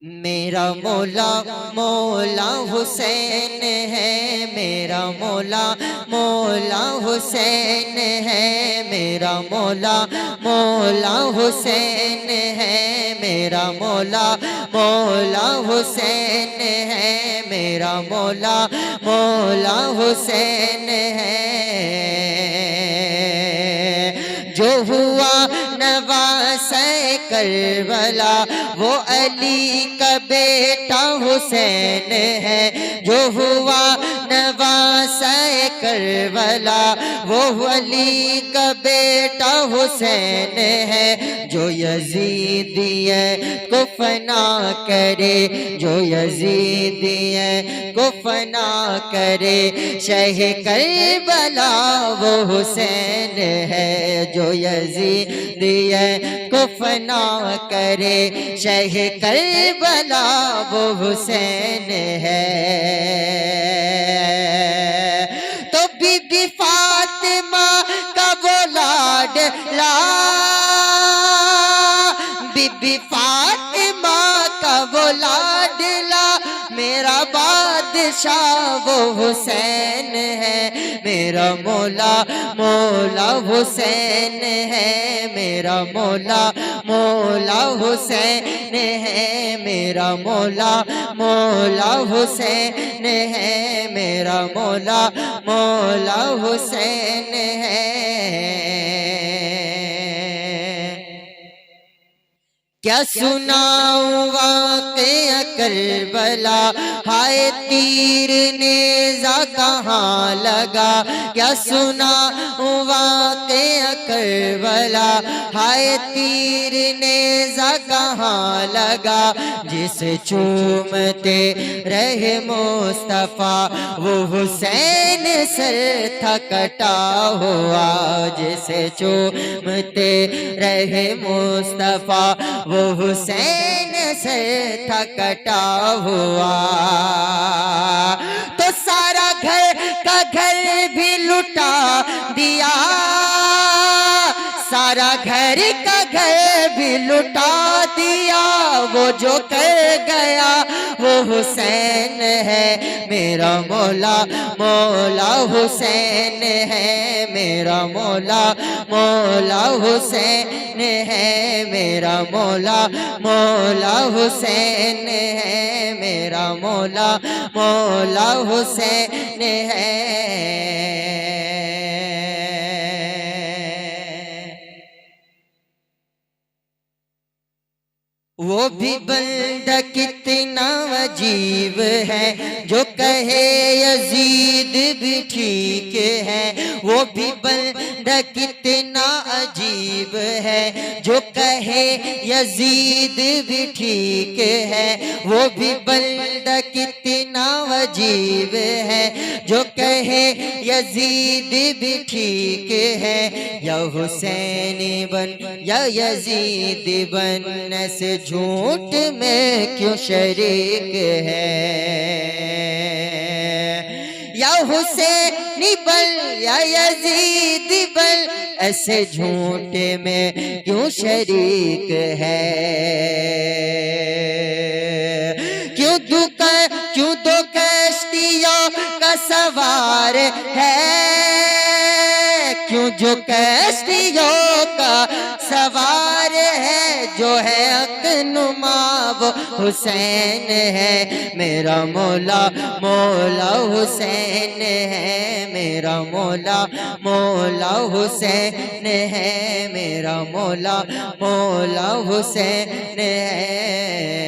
मेरा मौला मौला हुसैन है, मेरा मौला मौला हुसैन है, मेरा मौला मौला हुसैन है, मेरा मौला मौला हुसैन है, मेरा मौला मौला हुसैन है। जो हुआ नवासे करबला वो अली का बेटा हुसैन है। जो हुआ नवासे करबला वो अली का बेटा हुसैन है। जो यजीदिय को फना करे, जो यजीदिय को फना करे, शह करबला वो हुसैन है। जो यजीदिय को फना करे, शह करबला वो हुसैन है। तो बीबी फातिमा का वो लाडला, बीबी फातिमा का वो लाडला, मेरा बादशाह वो हुसैन है। मेरा मौला मौला हुसैन है, मेरा मौला मौला हुसैन है, मेरा मौला मौला हुसैन है, मेरा मौला मौला हुसैन है। क्या सुनाऊं वाक़या करबला, हाय तीर नेज़ा कहाँ लगा। क्या सुनाऊं वाक़या करबला, हाय तीर नेज़ा कहाँ लगा। जिसे चूमते रहे मुस्तफ़ा वो हुसैन सर था कटा हुआ। जिसे चूमते रहे मुस्तफ़ा वो हुसैन से था कटा हुआ। तो सारा घर का घर भी लुटा दिया, सारा घर का घर भी लुटा दिया। वो जो कर गया वो हुसैन है। मेरा मौला मौला हुसैन है, मेरा मौला मौला हुसैन है, मेरा मौला मौला हुसैन है, मेरा मौला मौला हुसैन है। वो भी बंदा कितना अजीब है, जो कहे यजीद भी ठीक है। वो भी बंदा कितना अजीब है, जो कहे यजीद भी ठीक है। वो भी बंदा कितना अजीब है, जो कहे यजीद भी ठीक है। या हुसैनी बन या यजीद बन, ऐसे झूठ में क्यों शरीक है। या हुसैनी बन या यजीद बन, ऐसे झूठ में क्यों शरीक है। क्यों दो कश्तियों का सवार है, क्यों जो कश्तियों का सवार है। जो है अक़नुमा वो हुसैन है। मेरा मौला मौला हुसैन है, मेरा मौला मौला हुसैन है, मेरा मौला मौला हुसैन है।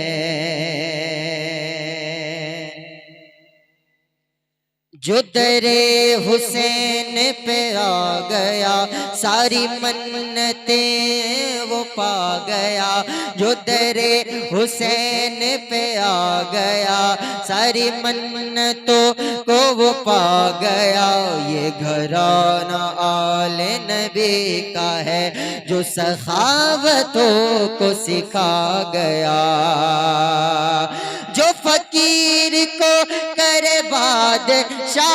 जो दरे हुसैन पे आ गया, सारी मन्नतें वो पा गया। जो दरे हुसैन पे आ गया, सारी मन्नतों को वो पा गया। ये घराना आले नबी का है, जो सखावतों को सिखा गया। जो फकीर को करे बादशाह,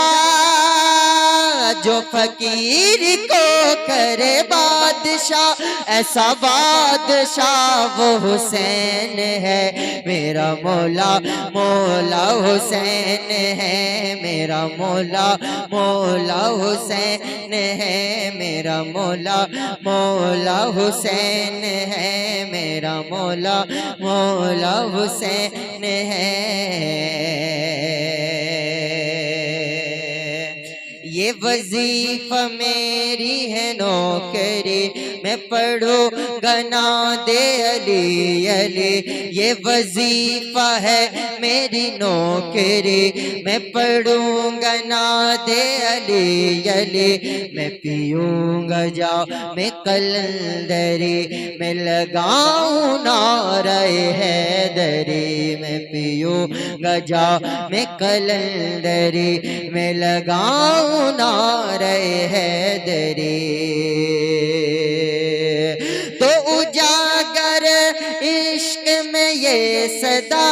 जो फकीर को करे बादशाह, ऐसा बादशाह वो हुसैन है मेरा मौला, मौला हुसैन है मेरा मौला, मौला हुसैन है मेरा मौला, मौला हुसैन है मेरा मौला, मौला हुसैन है। ये वजीफा मेरी है नौकरी, मैं पढ़ूंगा नादे अली अली। ये वजीफा है मेरी नौकरी, मैं पढ़ूंगा नादे अली अली। मैं पीऊंगा जाओ मैं कलंदरी, मैं लगाऊं नारे हैदरी। मैं पीऊंगा जाओ मैं कलंदरी, मैं लगाऊं नारे हैदरी। तो उजागर इश्क में ये सदा,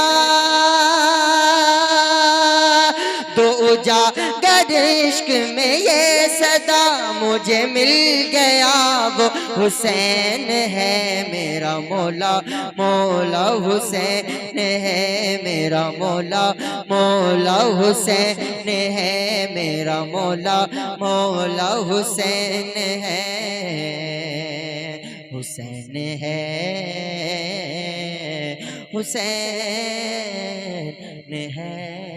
तो उजागर इश्क में ये सदा, मुझे मिल गया वो हुसैन है मेरा मौला, मौला हुसैन है मेरा मौला, मौला हुसैन है मेरा मौला, मौला हुसैन है, हुसैन है, हुसैन है।